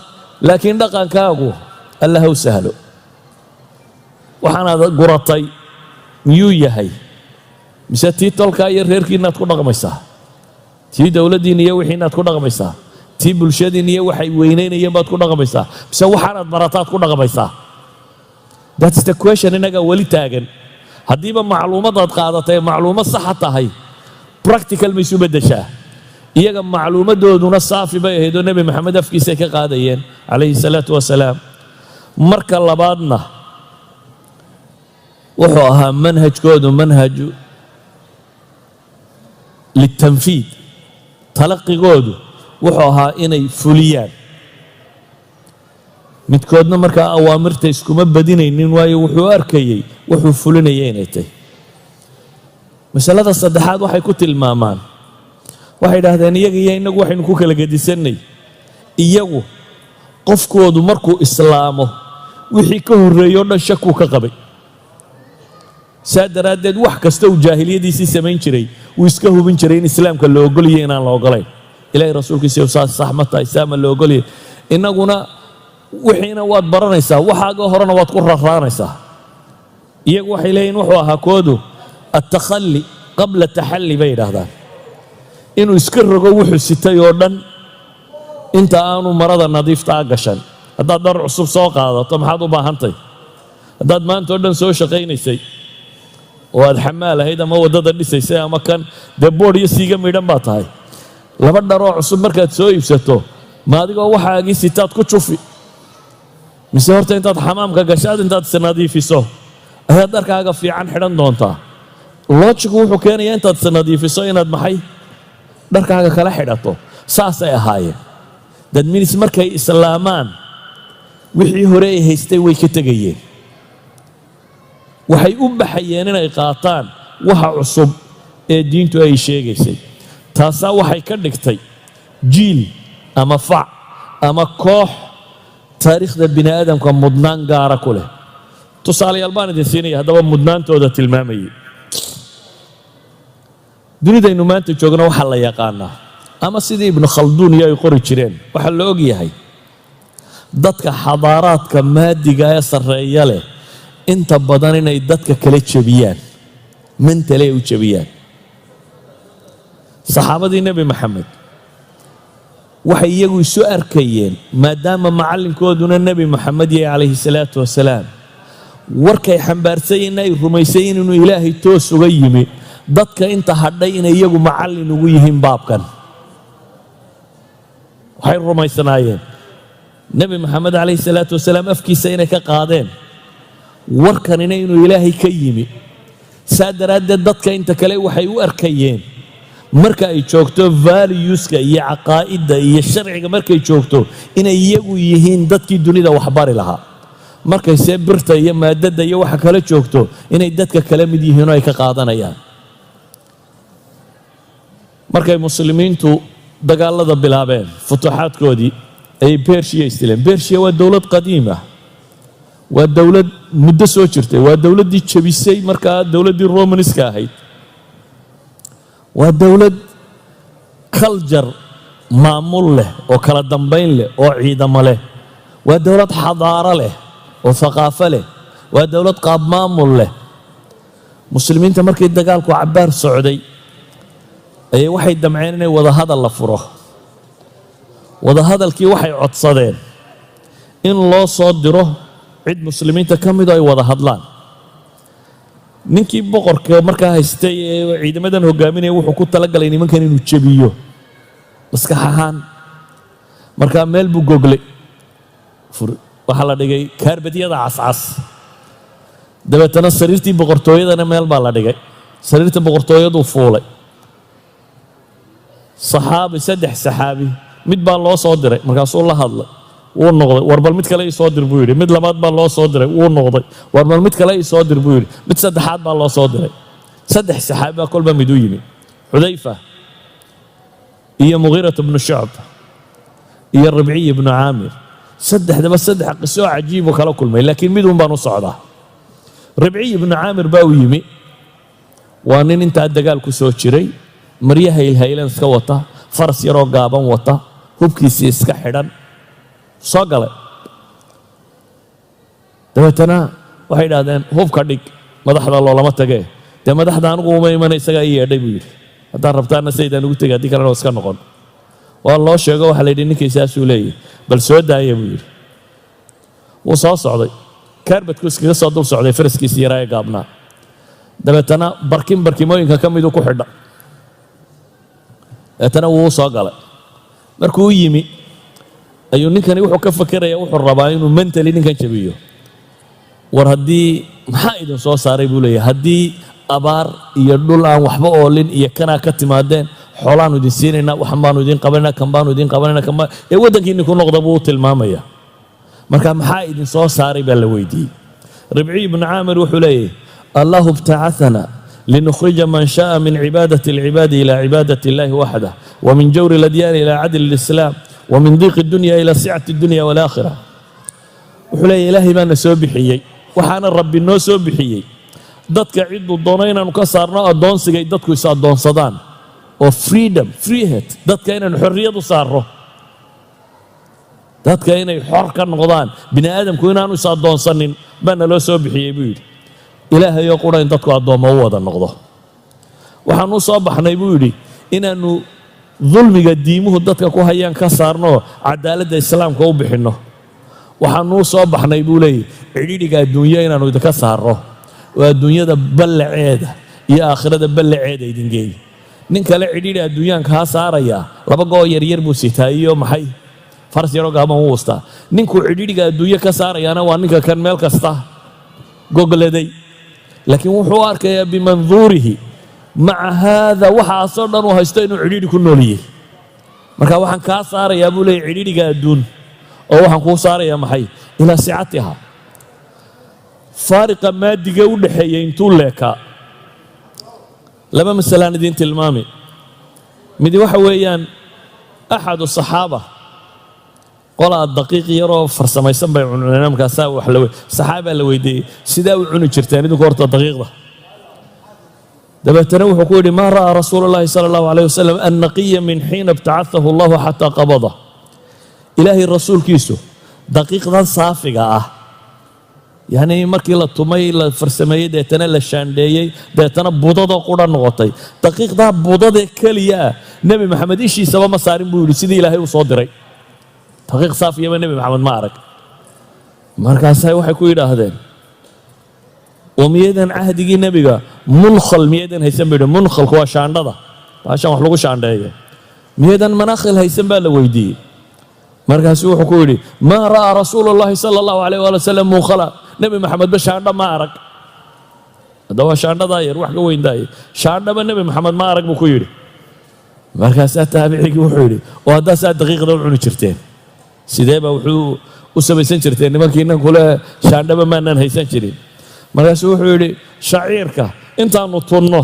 laakiin dhaqankaagu alla haw sahlo waxaanaad guratay miyuu yahay mise tii tolkaa iyo reerkiinaad ku dhaqmaysaa tii dowladdiin iyo wixiinaad ku dhaqmaysaa tii bulshadiin iyo waxay weynaynayeen baad ku dhaqmaysaa mise waxaanaad barataad ku dhaqmaysaa that's the question innagaa weli taagan haddiiba macluumadaad qaadatay macluumad saxa tahay practical ma isu beddeshaa iyaga macluumadooduna saafi bay ahayd oo nebi maxamed afkiisay ka qaadayeen calayhi salaatu wasalaam marka labaadna wuxuu ahaa manhajkoodu manhaju litanfiid talaqigoodu wuxuu ahaa inay fuliyaan midkoodna markaa awaamirta iskuma badinaynin waayo wuxuu arkayey wuxuu fulinaya inay tahay masalada saddexaad waxay ku tilmaamaan waxay idhaahdeen iyaga iyo innagu waxaynu ku kala gedisannay iyagu qofkoodu markuu islaamo wixii ka horreeyo dhan shakuu ka qabay saa daraaddeed wax kasta uu jaahiliyadiisii samayn jiray wuu iska hubin jiray in islaamka la ogoliyo inaan la ogolayn ilaahay rasuulkiisa saas sax ma tahay saama la ogoliyo innaguna wixiina waad baranaysaa waxaaga horena waad ku raraanaysaa iyagu waxay leeyihin wuxuu ahaa koodu attakhalli qabla taxalli bay yidhaahdaan inuu iska rogo wuxuu sitay oo dhan inta aanu marada nadiiftaa gashan haddaad dhar cusub soo qaadato maxaad u baahantahy haddaad maanta oo dhan soo shaqaynaysay oo aad xamaal ahayd ama waddada dhisaysay ama kan dee boodh iyo siiga midhan baa tahay laba dharoo cusub markaad soo iibsato ma adigoo waxaagii sitaad ku jufi mise horta intaad xamaamka gashaad intaad isnadiifiso ayaad dharkaaga fiican xidhan doontaa loojigu wuxuu keenayaa intaad isnadiifiso inaad maxay dharkaaga kala xidhato. saasay ahaayeen. dad minis markay islaamaan wixii hore ay haystay way ka tegayeen, waxay u baxayeen inay qaataan waxa cusub ee diintu ay sheegaysay. taasaa waxay ka dhigtay jiil ama fac ama koox taariikhda bini aadamka mudnaan gaara ku leh. tusaalayaal baan idin siinaya haddaba mudnaantooda tilmaamayay. dunidaynu maanta joogno waxaa la yaqaanaa, ama sidii ibnu khalduun iyo ay qori jireen, waxaa la og yahay dadka xadaaraadka maadiga ee sarreeya leh inta badan inay dadka kala jebiyaan, mentale u jebiyaan. saxaabadii nebi maxamed waxay iyagu isu arkayeen, maadaama macallinkooduna nebi maxamed yahay calayhi salaatu wasalaam, warkay xambaarsayiin ay rumaysayiin inuu ilaahay toos uga yimi, dadka inta hadhay inay iyagu macallin ugu yihiin baabkan. waxay rumaysanaayeen nebi maxamed calayhi salaatu wasalaam afkiisa inay ka qaadeen warkanina inuu ilaahay ka yimi. saa daraaddeed dadka inta kale waxay u arkayeen marka ay joogto valueska iyo caqaa'idda iyo sharciga markay joogto inay iyagu yihiin dadkii dunida waxbari lahaa. markay see birta iyo maadada iyo waxa kala joogto inay dadka kala mid yihiin oo ay ka qaadanayaan. markay muslimiintu dagaalada bilaabeen futuuxaadkoodii ayay bershiya istileen. bershiya waa dowlad qadiim ah, waa dowlad muddo soo jirtay, waa dowladdii jebisay markaa dowladdii romanska ahayd. waa dowlad kaljar maamul leh oo kala dambayn leh oo ciidamo leh. waa dowlad xadaaro leh oo thaqaafo leh. waa dowlad qaab maamul leh. muslimiinta markii dagaalku cabbaar socday ayay waxay damceen inay wadahadal la furo. wadahadalkii waxay codsadeen in loo soo diro cid muslimiinta ka midoo ay wada hadlaan. ninkii boqorka markaa haystay ee ciidamadan hogaaminaya wuxuu ku talagalay nimankan inuu jebiyo maskax ahaan. markaa meel buu goglay, waxaa la dhigay kaarbadyada cascas. dabeetana sariirtii boqortooyadana meel baa la dhigay. sariirta boqortooyaduu fuulay. saddex saxaabi mid baa loo soo diray, markaasuu la hadlay, wuu noqday. war bal mid kale ii soo dir buu yidhi. mid labaad baa loo soo diray, wuu noqday. war bal mid kale ii soo dir buu yidhi. mid saddexaad baa loo soo diray. saddex saxaabi baa kolba mid u yimi, xudayfa iyo mughiirata bnu shucb iyo ribciy ibnu caamir. saddexdaba saddex qiso cajiibuu kala kulmay, laakiin midun baan u socdaa. ribciy ibnu caamir baa u yimi. waa nin intaa dagaal ku soo jiray, maryaha ilhaylan iska wata, faras yaroo gaaban wata, hubkiisii iska xidhan soo galay. dabeetana waxay idhahdeen hubka dhig, madaxda loolama tagee. dee madaxda anigu uma imana isagaa ii yeedhay buu yidhi. haddaan rabtaana saydaan ugu tegay, haddii kalena waa iska noqon. waa loo sheego waxaa la yidhi ninkii saasuu leeyahy, bal soo daaya buu yidhi. wuu soo socday, kaarbadku iskaga soo dul socday faraskiisii yaraa ee gaabnaa. dabeetana barkimooyinka ka miduu ku xidha. dabeetana wuu u soo galay. markuu u yimi ayuu ninkani wuxuu ka fakeraya, wuxuu rabaa inuu mentally ninkan jabiyo. war haddii maxaa idin soo saaray buu leeyahay, haddii abaar iyo dhul aan waxba oolin iyo kanaa ka timaadeen, xoolaanu idin siinaynaa, waxan baanu idin qabanayna, kan baanu idin qabanayna, ee waddankiinni ku noqda buu u tilmaamaya. marka maxaa idin soo saaray baa la weydiiyey. ribciy ibnu caamir wuxuu leeyahay, allahu ibtacatana linukhrija man sha'a min cibaadati alcibaadi ila cibaadati illahi waxdah wa min jawri aladyaani ila cadli alislaam wa min diiqi dunya ila sicati dunya walaakhira. wuxuu leeyahay ilaahay baana soo bixiyey, waxaana rabbi noo soo bixiyey dadka cidduu doono inaanu ka saarno addoonsigay dadku is addoonsadaan, oo freehead, dadka inaanu xorriyad u saarno, dadka inay xor ka noqdaan, bini aadamku inaanu is addoonsanin baana loo soo bixiyey buu yidhi. ilaahayoo qura in dadku addoommo u wada noqdo. waxaan u soo baxnay buu yidhi inaannu dulmiga diimuhu dadka ku hayaan ka saarno, cadaaladda islaamka u bixinno. waxaanuu soo baxnay buu leeyahy cidhiidhiga adduunya inaannu idinka saarno, oo adduunyada ballaceeda iyo aakhirada ballaceeda idin geeyo. nin kale cidhiidhi adduunyaan kaa saarayaa, laba goo yaryar buu sitaa iyo maxay faras yaroo gaaban u wustaa. ninkuu cidhiidhiga adduunye ka saarayaana waa ninka kan meel kasta gogladay laakiin wuxuu arkayaa bimanduurihi maca haada waxaasoo dhan uu haysto inuu cidhiidhi ku nooliyey. marka waxaan kaa saarayaa buu leeyay cidhiidhiga adduun oo waxaan kuu saarayaa maxay ilaa sicatiha. faariqa maadiga u dhaxeeyey intuu leekaa laba masalaan idiin tilmaami. midi waxa weeyaan axadu saxaaba qolaa daqiiq yaroo farsamaysan bay cuneen markaasaa wax saxaabaa la weydiiyey sidaa u cuni jirteen idinku horta daqiiqda. dabeetana wuxuu ku yidhi maa ra'aa rasuulu llahi sala allahu alayh wasalam annaqiya min xiina ibtacahahu allahu xataa qabada. ilaahay rasuulkiisu daqiiqdan saafiga ah yacni markii la tumay la farsameeyey deetana la shaandheeyey deetana budada qudha noqotay. daqiiqdaa budadee keliya ah nebi maxamed ishiisaba ma saarin buu yidhi sidii ilaahay u soo diray. daqiiq saafiyaba nebi maxamed ma arag. markaasay waxay ku yidhaahdeen oo miyadan cahdigii nebiga munkhal miyadan haysan buu yidhi. munkhalku waa shaandhada baashan wax lagu shaandheeyo. miyadan manaakhil haysan baa la weydiiyey. markaasuu wuxuu ku yidhi maa ra'aa rasuulu llahi sala allahu alayh waali wasalam munkhala. nebi maxamedba shaandha ma arag. hadda waa shaandhadaa yar wax ka weyndaaye shaandhaba nebi maxamed ma arag buu ku yidhi. markaasaa taabicigii wuxuu yidhi oo haddaasaa daqiiqda u cuni jirteen sidee baa wuxuu u samaysan jirteen nimankii innan kule shaandhaba maanaan haysan jirin. markaasuu wuxuu yidhi shaciirka intaannu tunno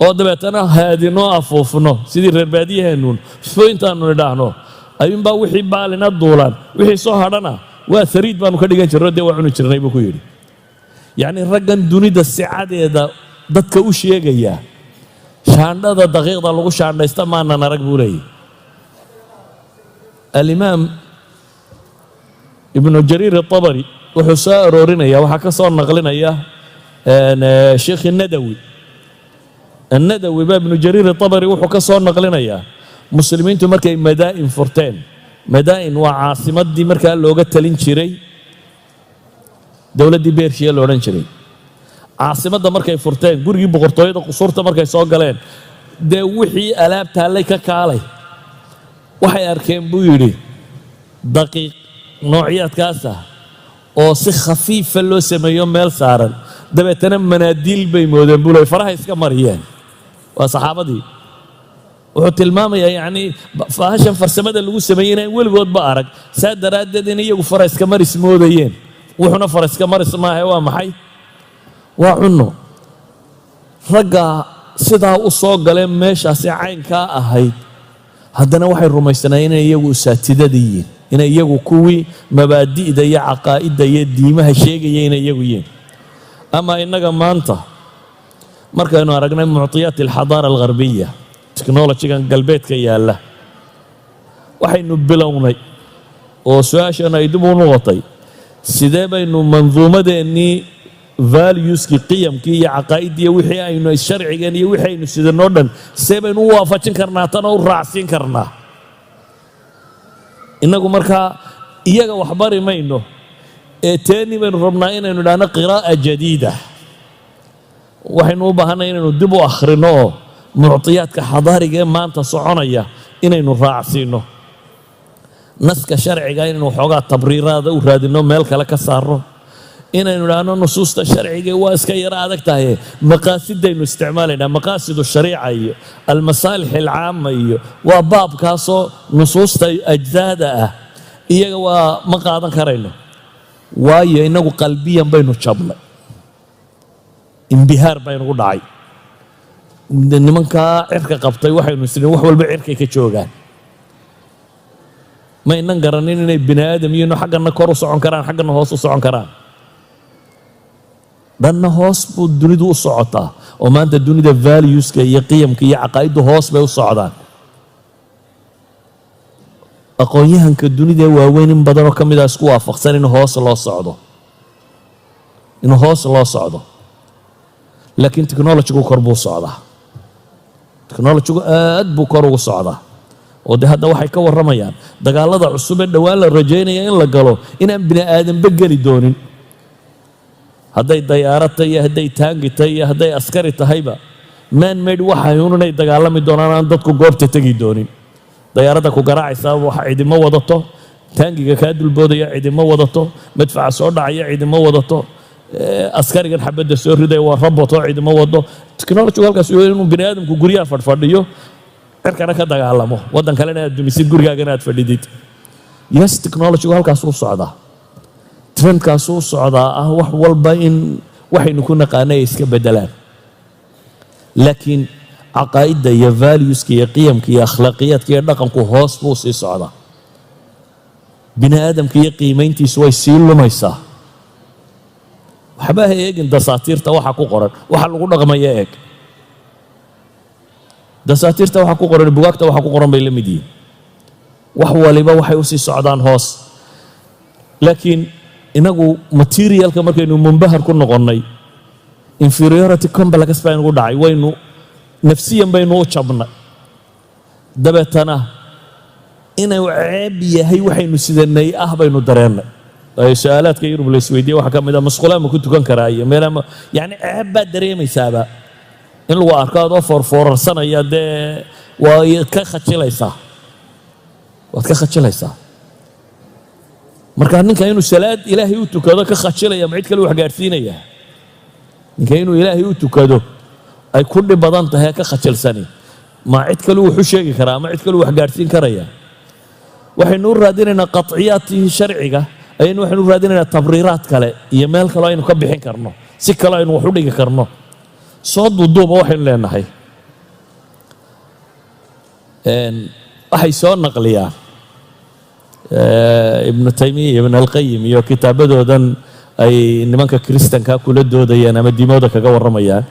oo dabeetana haadinoo afuufno sidii reer baadiyaheennuun fo intaannu nidhaahno ayuunbaa wixii baalina duulaan wixii soo hadhana waa hariid baanu ka dhigan jirno dee waa cuni jirnay buu ku yidhi. yacni raggan dunida sicadeeda dadka u sheegaya shaandhada daqiiqda lagu shaandhaysta maanan arag buu leeyahy. alimaam ibnu jariir atabari wuxuu soo aroorinaya waxaa ka soo naqlinaya sheekh nadawi. annadawi baa ibnu jariir atabari wuxuu ka soo naqlinayaa muslimiintu markay madaa'in furteen. madaa'in waa caasimaddii markaa looga talin jiray dowladdii beershiya la odhan jiray. caasimadda markay furteen gurigii boqortooyada qusuurta markay soo galeen dee wixii alaab taallay ka kaalay waxay arkeen buu yidhi daqiiq noocyaadkaasa oo si khafiifa loo sameeyo meel saaran dabeetana manaadiil bay moodeen buu leey faraha iska mariyeen. waa saxaabadii. wuxuu tilmaamayaa yacni faahashan farsamada lagu sameeyey inaan weligoodba arag saa daraaddeed in iyagu fara iska maris moodayeen. wuxuuna fara iska maris maahe waa maxay waa cunno. ragga sidaa u soo galeen meeshaasi caynkaa ahayd haddana waxay rumaysanaayeen inay iyagu usaatidada yihiin inay iyagu kuwii mabaadi'da iyo caqaa'idda iyo diimaha sheegaya inay iyagu yihiin. ama innaga maanta markaynu aragnay muctiyaat alxadaara algharbiya technologygan galbeedka yaalla waxaynu bilownay oo su-aashan ay dib u noqotay sidee baynu manduumadeennii valueskii qiyamkii iyo caqaa'iddii wixii aynu sharcigan iyo wixii aynu sidanoo dhan see baynu u waafajin karnaa tanoo u raacsiin karnaa. innagu markaa iyaga wax bari mayno ee teennii baynu rabnaa inaynu idhaahno qiraa'a jadiida. waxaynu u baahanay inaynu dib u akhrino oo muctiyaadka xadaariga ee maanta soconaya inaynu raacsiinno. naska sharciga inaynu waxoogaa tabriiraada u raadinno meel kale ka saarno. inaynu idhaahno nusuusta sharciga waa iska yaro adag tahay maqaasidaynu isticmaalaynaa maqaasidu shariica iyo almasaalix alcaama iyo waa baabkaasoo nusuusta ajzaada ah iyaga waa ma qaadan karayno waayo inagu qalbiyan baynu jabnay. imbihaar baynugu dhacay. nimankaa cirka qabtay waxaynu isniin wax walba cirkay ka joogaan. ma ynan garanin inay bini aadam yihiino xaggana kor u socon karaan xaggana hoos u socon karaan. dhanna hoos buu dunidu u socotaa oo maanta dunida valueska iyo qiyamka iyo caqaa'iddu hoos bay u socdaan. aqoon-yahanka dunida waaweyn in badanoo ka mid a isku waafaqsan in hoos loo socdo inuu hoos loo socdo. laakiin technologygu kor buu socdaa. technologygu aad buu kor ugu socdaa oo de hadda waxay ka warramayaan dagaalada cusub ee dhowaan la rajaynaya in la galo inaan bini aadanba geli doonin. hadday dayaarad tahay iyo hadday taangi tahay iyo hadday askari tahayba man made waxay un inay dagaalami doonaan aan dadku goobta tegi doonin. dayaaradda ku garaacaysaa wax cidimo wadato taangiga kaa dulboodaya cidimo wadato madfaca soo dhacaya cidimo wadato askarigan xabadda soo riday waa robot oo ciidamo wado technology halkaas inuu bini aadamku guryaha fadhiyo cirkana ka dagaalamo waddan kalena aad dumisid gurigaagana aad fadhidid yes technology halkaas uu socdaa trendkaas uu socdaa wax walba in waxaynu ku naqaanay iska bedelaan laakiin caqaa'idda iyo valueska iyo qiyamka iyo akhlaaqiyadka iyo dhaqanku hoos buu sii socdaa bini aadamka iyo qiimayntiisu way sii lumaysaa waxba ha eegin dasaatiirta waxa ku qoran waxa lagu dhaqmaya eeg dasaatiirta waxa ku qoran bugaagta waxa ku qoran bay la mid yihiin wax waliba waxay u sii socdaan hoos laakiin inagu materialka markaynu munbahar ku noqonnay inferiority complex baa inagu dhacay waynu nafsiyan baynu u jabnay dabeetana inuu ceeb yahay waxaynu sidanay baynu dareennay su-aalaadka yurub la isweydiiyey waxaa ka mid masquulaa ma ku tukan karaa iyo meelaha yani ceeb baad dareemaysaaba in lagu arko adoo foorfoorarsanaya dee waad ka khajilaysaa marka ninka inuu salaad ilaahay u tukado ka khajilaya ma cid kale wax gaadhsiinaya ninka inuu ilaahay u tukado ay ku dhib badan tahay ka khajilsani ma cid kale wuxuu sheegi karaa ma cid kale wax gaadhsiin karaya waxaynu u raadinaynaa qaطciyaadkii sharciga ayaynu waxaynu u raadinaynaa tabriiraad kale iyo meel kale aynu ka bixin karno si kale aynu wax u dhigi karno soo duuduuba waxaynu leenahay waxay soo naqliyaan ibnu taymiya ibn alqayim iyo kitaabadoodan ay nimanka kristanka kula doodayaan ama diimooda kaga warramayaan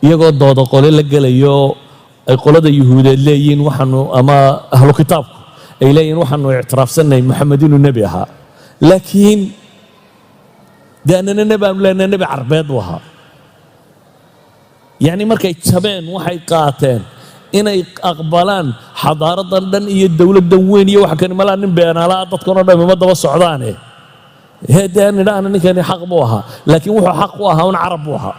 iyagoo dooda qole la gelayo ay qolada yuhuudeed leeyihiin waxaanu ama ahlu kitaabku ay leeyihiin waxaanu ictiraafsanay maxamed inuu nebi ahaa laakiin dee annana nebi aanu leenahay nebi carbeed buu ahaa yacni markay jabeen waxay qaateen inay aqbalaan xadaaradan dhan iyo dowladdan weyn iyo waxa kani malaa nin beenaalaa dadkan oo dhan ima daba socdaane dee nidhaahna ninkani xaq buu ahaa laakiin wuxuu xaq u ahaa un carab buu ahaa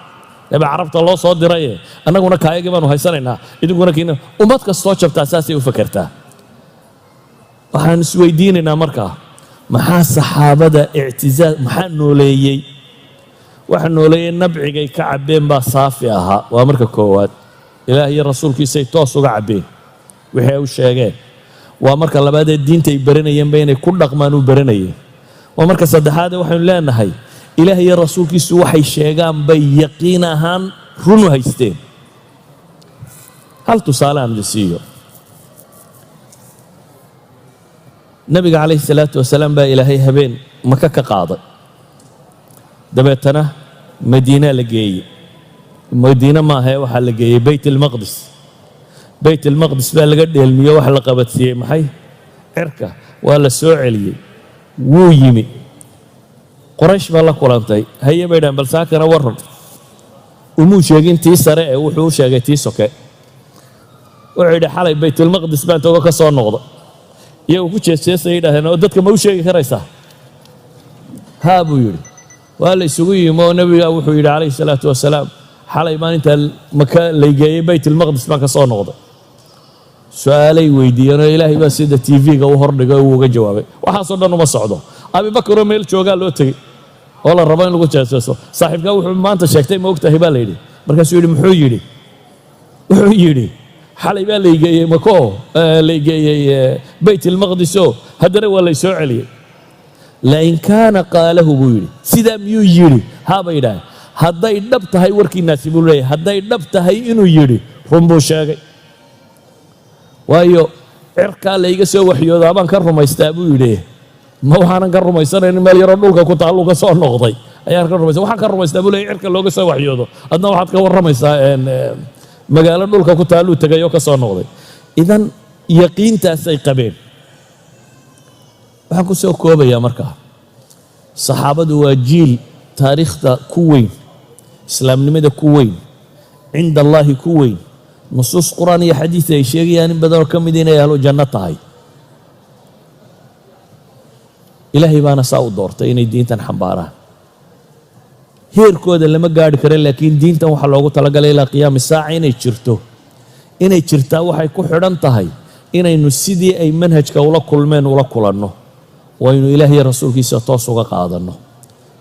nebi carabta loo soo diraye annaguna kaayagii baanu haysanaynaa idinkuna kiina ummad kastoo jabtaa saasay u fakertaa waxaan isweydiinaynaa markaa maxaa saxaabada ictizaaz maxaa nooleeyey waxa nooleeyey nabcigay ka cabbeen baa saafi ahaa waa marka koowaad ilaah iyo rasuulkiisay toos uga cabbeen wixii ay u sheegeen waa marka labaadee diintay baranayeenba inay ku dhaqmaan u baranayeen waa marka saddexaadee waxaynu leenahay ilaah iyo rasuulkiisu waxay sheegaan bay yaqiin ahaan run u haysteen hal tusaale aan idin siiyo nabiga calayhi salaatu wasalaam baa ilaahay habeen maka ka qaaday dabeetana madiina la geeyey madiina maahae waxaa la geeyey bayt almaqdis bayt almaqdis baa laga dheelmiyo waxa la qabadsiiyey maxay cirka waa la soo celiyey wuu yimi qoraysh baa la kulantay haye bay dhahan bal saakana warran umuu sheegin tii sare ee wuxuu u sheegay tii soke wuxuu yidhi xalay baytulmaqdis baan toga ka soo noqda iyagu ku jeesjeesay yidhahdeen oo dadka ma u sheegi karaysaa haa buu yidhi waa la isugu yimi oo nebiga wuxuu yidhi calayhi salaatu wasalaam xalay maalintaa maka laygeeyey baytulmaqdis baan ka soo noqday su-aalay weydiiyeen oo ilaahay baa sida tv-ga u hordhigay oo uu uga jawaabay waxaasoo dhan uma socdo abibakaroo meel joogaa loo tegey oo la rabo in lagu jeesjeeso saaxiibkaa wuxuu maanta sheegtay ma ogtahay baa la yidhi markaasuu yidhi muxuu yidhi wuxuu yidhi xalay baa laygeeyey makoo laygeeyey bayt almaqdisoo haddana waa lay soo celiyey lain kaana qaalahu buu yidhi sidaa miyuu yidhi haaba yidhaah hadday dhab tahay warkiinaasi buu leeyahay hadday dhab tahay inuu yidhi run buu sheegay waayo cirkaa layga soo waxyoodaa baan ka rumaystaa buu yidhi ma waxaanan ka rumaysanayn meel yaroo dhulka ku taallu ka soo noqday ayaan ka rumaystaa waxaan ka rumaystaa buu leeyahay cirka looga soo waxyoodo adna waxaad ka warramaysaa magaalo dhulka ku taalluu tegay oo ka soo noqday idan yaqiintaasay qabeen waxaan ku soo koobayaa markaa saxaabadu waa jiil taariikhda ku weyn islaamnimada ku weyn cinda allaahi ku weyn nusuus qur'aan iyo xadiid ay sheegayaan in badanoo ka mid inay ahlu janno tahay ilaahay baana saa u doortay inay diintan xambaaraan heerkooda lama gaari kara laakiin diintan waxaa loogu talagalay ilaa qiyaami saaca inay jirtaa waxay ku xidhan tahay inaynu sidii ay manhajka ula kulmeen ula kulanno waynu ilaahay rasuulkiisa toos uga qaadanno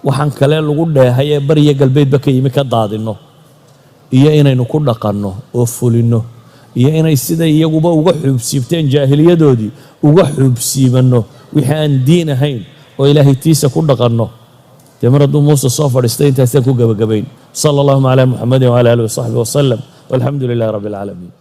waxaan kale lagu dheehay ee bariya galbeedba ka yimi ka daadinno iyo inaynu ku dhaqanno oo fulinno iyo inay sida iyaguba uga xuubsiibteen jaahiliyadoodii uga xuubsiibanno wixii aan diin ahayn oo ilaahay tiisa ku dhaqanno dee mar hadduu muuse soo fadhiistay intaasaan ku gebagabayn sala allahuma calaa muxamadin wala aalihi wasaxbihi wasalam walxamdu lilahi rabbi alcaalamiin